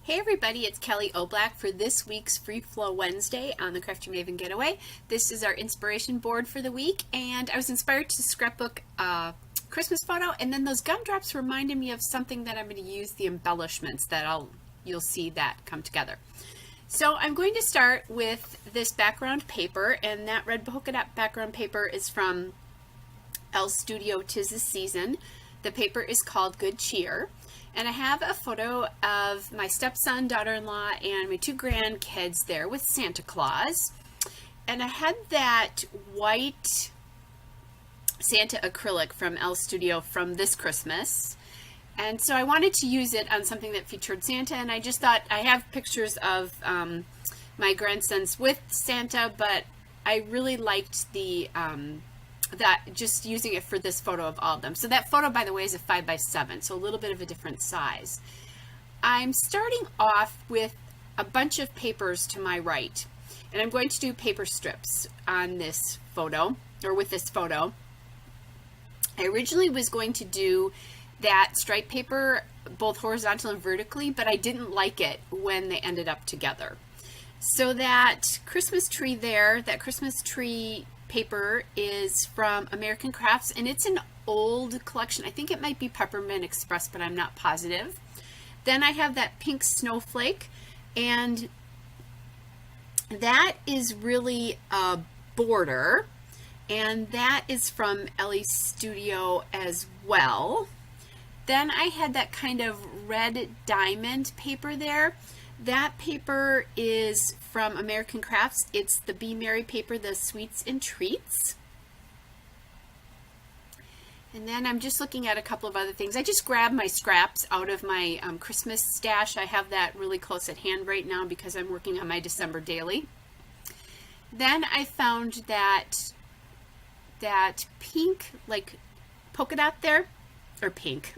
Hey everybody, it's Kelly O'Black for this week's Free Flow Wednesday on the Crafty Maven Getaway. This is our inspiration board for the week, and I was inspired to scrapbook a Christmas photo, and then those gumdrops reminded me of something that I'm going to use, the embellishments that you'll see that come together. So I'm going to start with this background paper, and that red polka dot background paper is from Elle's Studio 'Tis the Season. The paper is called Good Cheer. And I have a photo of my stepson, daughter-in-law, and my two grandkids there with Santa Claus. And I had that white Santa acrylic from Elle's Studio from this Christmas. And so I wanted to use it on something that featured Santa, and I just thought, I have pictures of my grandsons with Santa, but I really liked just using it for this photo of all of them. So that photo, by the way, is a 5x7, so a little bit of a different size. I'm starting off with a bunch of papers to my right, and I'm going to do paper strips on this photo, or with this photo. I originally was going to do that stripe paper both horizontal and vertically, but I didn't like it when they ended up together. So that Christmas tree there, that Christmas tree paper is from American Crafts, and it's an old collection. I think it might be Peppermint Express, but I'm not positive. Then I have that pink snowflake, and that is really a border, and that is from Ellie's Studio as well. Then I had that kind of red diamond paper there. That paper is from American Crafts. It's the Be Merry paper, the Sweets and Treats. And then I'm just looking at a couple of other things. I just grabbed my scraps out of my Christmas stash. I have that really close at hand right now because I'm working on my December daily. Then I found that pink, like polka dot there. Or pink.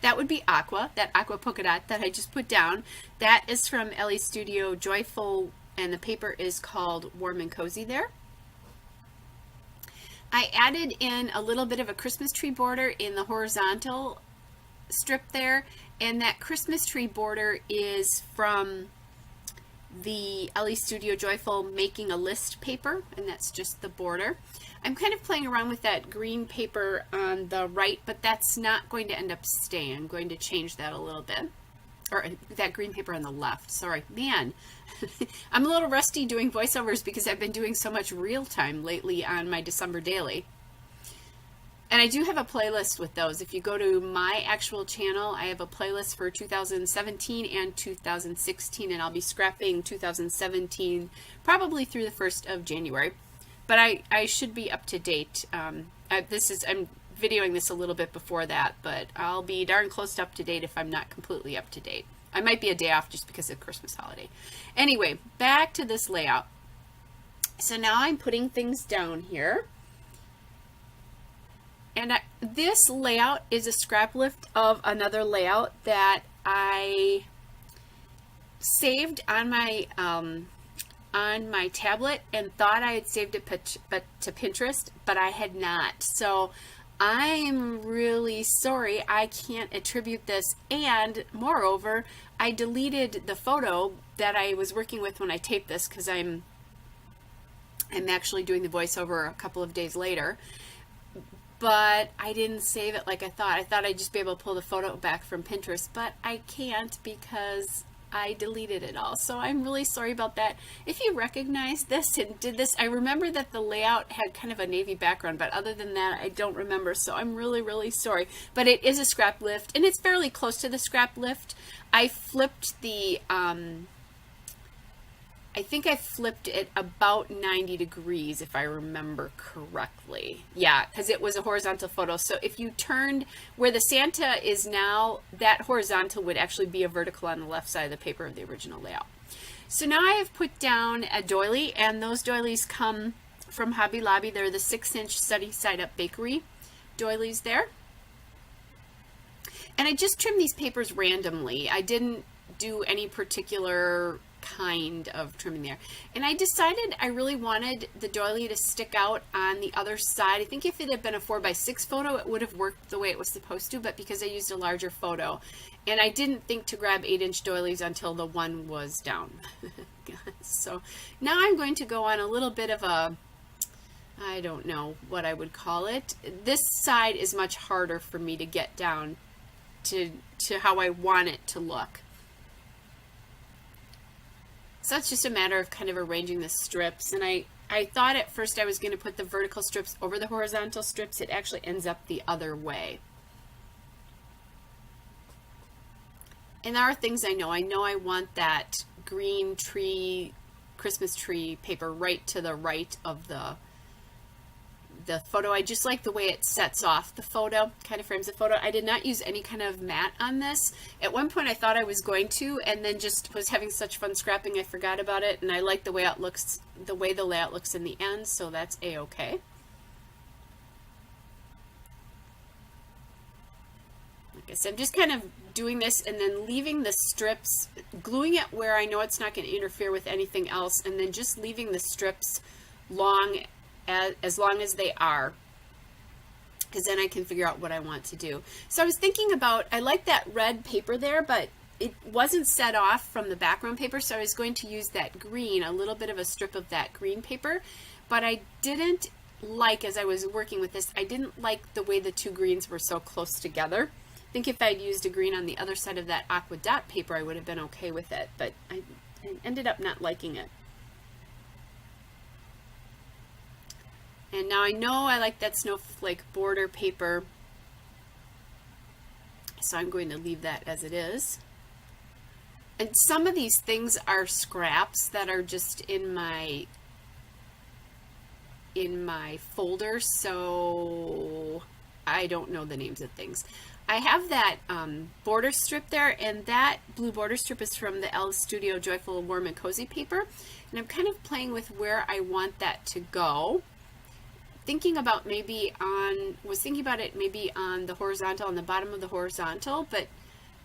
That would be aqua, that aqua polka dot that I just put down. That is from Ellie's Studio Joyful, and the paper is called Warm and Cozy there. I added in a little bit of a Christmas tree border in the horizontal strip there, and that Christmas tree border is from the Ellie's Studio Joyful Making a List paper, and that's just the border. I'm kind of playing around with that green paper on the right, but that's not going to end up staying. I'm going to change that a little bit. Or that green paper on the left. Sorry. Man, I'm a little rusty doing voiceovers because I've been doing so much real time lately on my December daily. And I do have a playlist with those. If you go to my actual channel, I have a playlist for 2017 and 2016, and I'll be scrapping 2017 probably through the 1st of January. But I should be up to date. I'm videoing this a little bit before that, but I'll be darn close to up to date if I'm not completely up to date. I might be a day off just because of Christmas holiday. Anyway, back to this layout. So now I'm putting things down here. And this layout is a scrap lift of another layout that I saved on my tablet and thought I had saved it to Pinterest, but I had not. So I'm really sorry I can't attribute this, and moreover, I deleted the photo that I was working with when I taped this because I'm actually doing the voiceover a couple of days later. But I didn't save it like I thought. I thought I'd just be able to pull the photo back from Pinterest, but I can't because I deleted it all. So I'm really sorry about that. If you recognize this and did this, I remember that the layout had kind of a navy background, but other than that, I don't remember. So I'm really, really sorry. But it is a scrap lift, and it's fairly close to the scrap lift. I flipped the, I think I flipped it about 90 degrees, if I remember correctly. Yeah, because it was a horizontal photo. So if you turned where the Santa is now, that horizontal would actually be a vertical on the left side of the paper of the original layout. So now I have put down a doily, and those doilies come from Hobby Lobby. They're the 6-inch Sunny Side Up Bakery doilies there. And I just trimmed these papers randomly. I didn't do any particular kind of trimming there. And I decided I really wanted the doily to stick out on the other side. I think if it had been a 4x6 photo, it would have worked the way it was supposed to, but because I used a larger photo. And I didn't think to grab 8-inch doilies until the one was down. So now I'm going to go on a little bit of a, I don't know what I would call it. This side is much harder for me to get down to how I want it to look. So that's just a matter of kind of arranging the strips. And I thought at first I was going to put the vertical strips over the horizontal strips. It actually ends up the other way. And there are things I know. I know I want that green tree, Christmas tree paper right to the right of the photo. I just like the way it sets off the photo, kind of frames the photo. I did not use any kind of matte on this. At one point I thought I was going to, and then just was having such fun scrapping I forgot about it, and I like the way it looks, the way the layout looks in the end, so that's a-okay. Like I said, I'm just kind of doing this and then leaving the strips, gluing it where I know it's not going to interfere with anything else, and then just leaving the strips as long as they are, because then I can figure out what I want to do. So I was thinking about, I like that red paper there, but it wasn't set off from the background paper, so I was going to use that green, a little bit of a strip of that green paper, but I didn't like, as I was working with this, I didn't like the way the two greens were so close together. I think if I'd used a green on the other side of that aqua dot paper, I would have been okay with it, but I ended up not liking it. And now I know I like that snowflake border paper, so I'm going to leave that as it is. And some of these things are scraps that are just in my folder, so I don't know the names of things. I have that border strip there, and that blue border strip is from the L Studio Joyful Warm and Cozy paper, and I'm kind of playing with where I want that to go. Thinking about was thinking about it maybe on the horizontal, on the bottom of the horizontal, but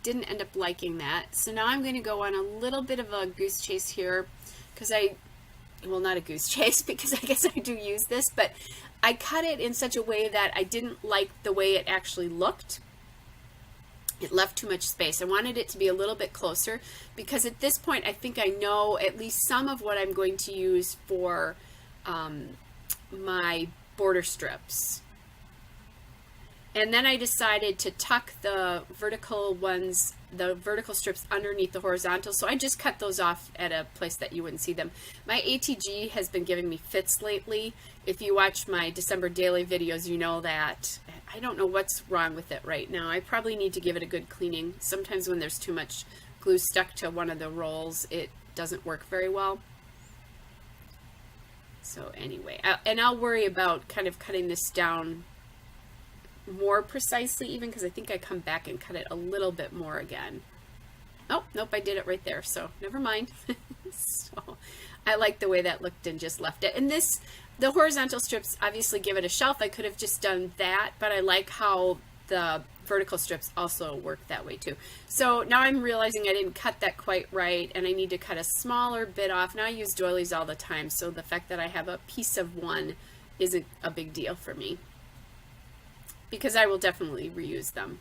didn't end up liking that. So now I'm going to go on a little bit of a goose chase here, because well, not a goose chase, because I guess I do use this, but I cut it in such a way that I didn't like the way it actually looked. It left too much space. I wanted it to be a little bit closer, because at this point I think I know at least some of what I'm going to use for my border strips. And then I decided to tuck the vertical strips underneath the horizontal, so I just cut those off at a place that you wouldn't see them. My ATG has been giving me fits lately. If you watch my December daily videos, you know that. I don't know what's wrong with it right now. I probably need to give it a good cleaning. Sometimes when there's too much glue stuck to one of the rolls, it doesn't work very well. So anyway, and I'll worry about kind of cutting this down more precisely even, because I think I come back and cut it a little bit more again. Oh, nope, I did it right there, so never mind. So I like the way that looked and just left it. And the horizontal strips obviously give it a shelf. I could have just done that, but I like how the vertical strips also work that way too. So now I'm realizing I didn't cut that quite right, and I need to cut a smaller bit off. Now I use doilies all the time, so the fact that I have a piece of one isn't a big deal for me, because I will definitely reuse them.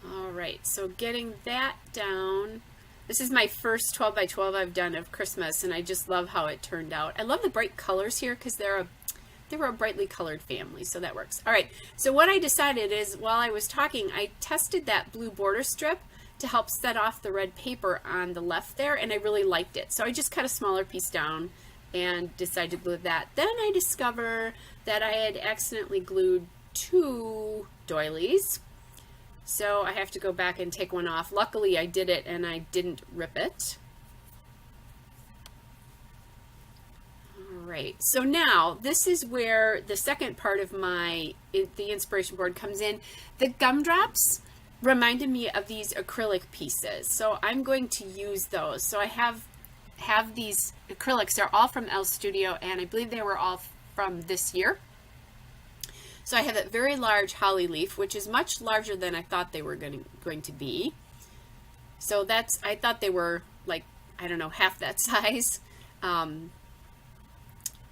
All right, so getting that down. This is my first 12 by 12 I've done of Christmas, and I just love how it turned out. I love the bright colors here, because they were a brightly colored family, so that works. All right, so what I decided is, while I was talking, I tested that blue border strip to help set off the red paper on the left there, and I really liked it. So I just cut a smaller piece down and decided to glue that. Then I discovered that I had accidentally glued 2 doilies, so I have to go back and take one off. Luckily I did it and I didn't rip it. Right, so now this is where the second part of the inspiration board comes in. The gumdrops reminded me of these acrylic pieces, so I'm going to use those. So I have these acrylics. They're all from L Studio, and I believe they were all from this year. So I have a very large holly leaf, which is much larger than I thought they were going to be. So I thought they were like, I don't know, half that size.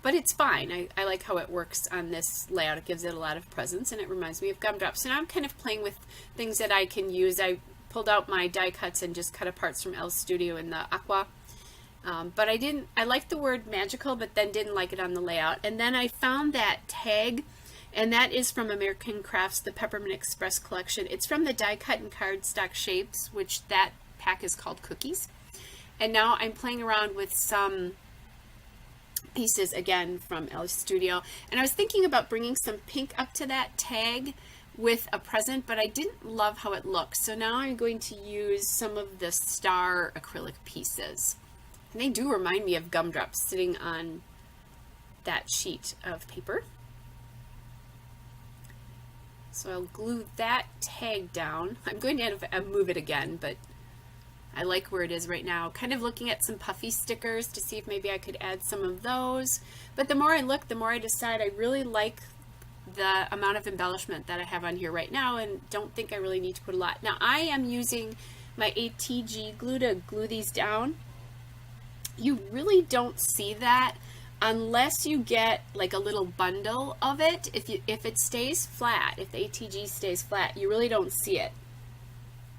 But it's fine. I like how it works on this layout. It gives it a lot of presence, and it reminds me of gumdrops. So now I'm kind of playing with things that I can use. I pulled out my die cuts and just cut up parts from Elle's Studio in the aqua. But I liked the word magical, but then didn't like it on the layout. And then I found that tag, and that is from American Crafts, the Peppermint Express collection. It's from the die cut and cardstock shapes, which that pack is called Cookies. And now I'm playing around with some pieces again from Elle's Studio, and I was thinking about bringing some pink up to that tag with a present, but I didn't love how it looks. So now I'm going to use some of the star acrylic pieces, and they do remind me of gumdrops sitting on that sheet of paper. So I'll glue that tag down. I'm going to move it again, but I like where it is right now. Kind of looking at some puffy stickers to see if maybe I could add some of those. But the more I look, the more I decide I really like the amount of embellishment that I have on here right now, and don't think I really need to put a lot. Now I am using my ATG glue to glue these down. You really don't see that unless you get like a little bundle of it. If it stays flat, if the ATG stays flat, you really don't see it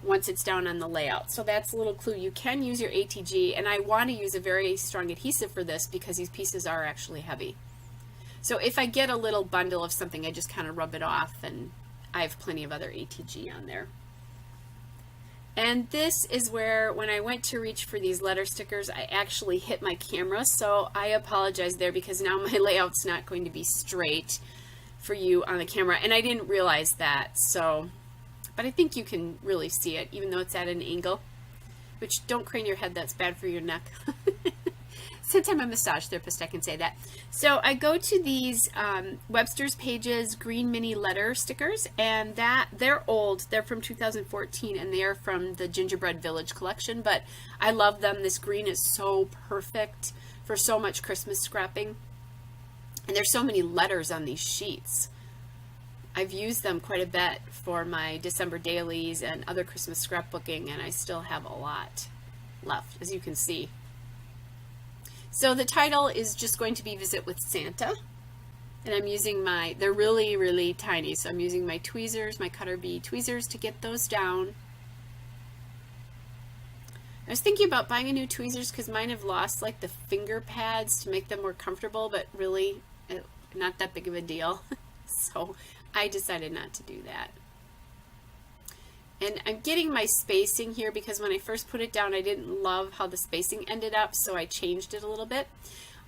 once it's down on the layout. So that's a little clue. You can use your ATG, and I want to use a very strong adhesive for this because these pieces are actually heavy. So if I get a little bundle of something, I just kind of rub it off, and I have plenty of other ATG on there. And this is where, when I went to reach for these letter stickers, I actually hit my camera, so I apologize there because now my layout's not going to be straight for you on the camera, and I didn't realize that. So but I think you can really see it, even though it's at an angle, which don't crane your head, that's bad for your neck. Since I'm a massage therapist, I can say that. So I go to these Webster's Pages green mini letter stickers, and they're old. They're from 2014, and they are from the Gingerbread Village collection, but I love them. This green is so perfect for so much Christmas scrapping. And there's so many letters on these sheets. I've used them quite a bit for my December dailies and other Christmas scrapbooking, and I still have a lot left, as you can see. So the title is just going to be Visit with Santa, and I'm using they're really, really tiny, so I'm using my tweezers, my Cutter Bee tweezers to get those down. I was thinking about buying a new tweezers because mine have lost like the finger pads to make them more comfortable, but really not that big of a deal. So I decided not to do that. And I'm getting my spacing here because when I first put it down, I didn't love how the spacing ended up, so I changed it a little bit.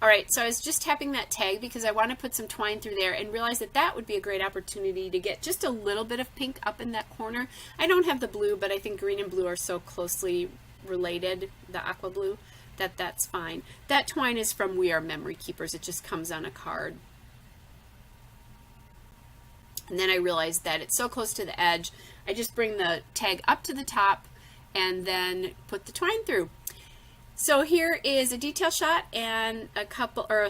All right, so I was just tapping that tag because I want to put some twine through there and realized that that would be a great opportunity to get just a little bit of pink up in that corner. I don't have the blue, but I think green and blue are so closely related, the aqua blue, that's fine. That twine is from We Are Memory Keepers. It just comes on a card. And then I realized that it's so close to the edge, I just bring the tag up to the top and then put the twine through. So here is a detail shot and a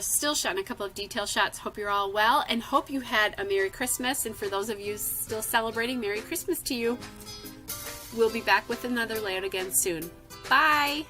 still shot and a couple of detail shots. Hope you're all well and hope you had a Merry Christmas. And for those of you still celebrating, Merry Christmas to you. We'll be back with another layout again soon. Bye!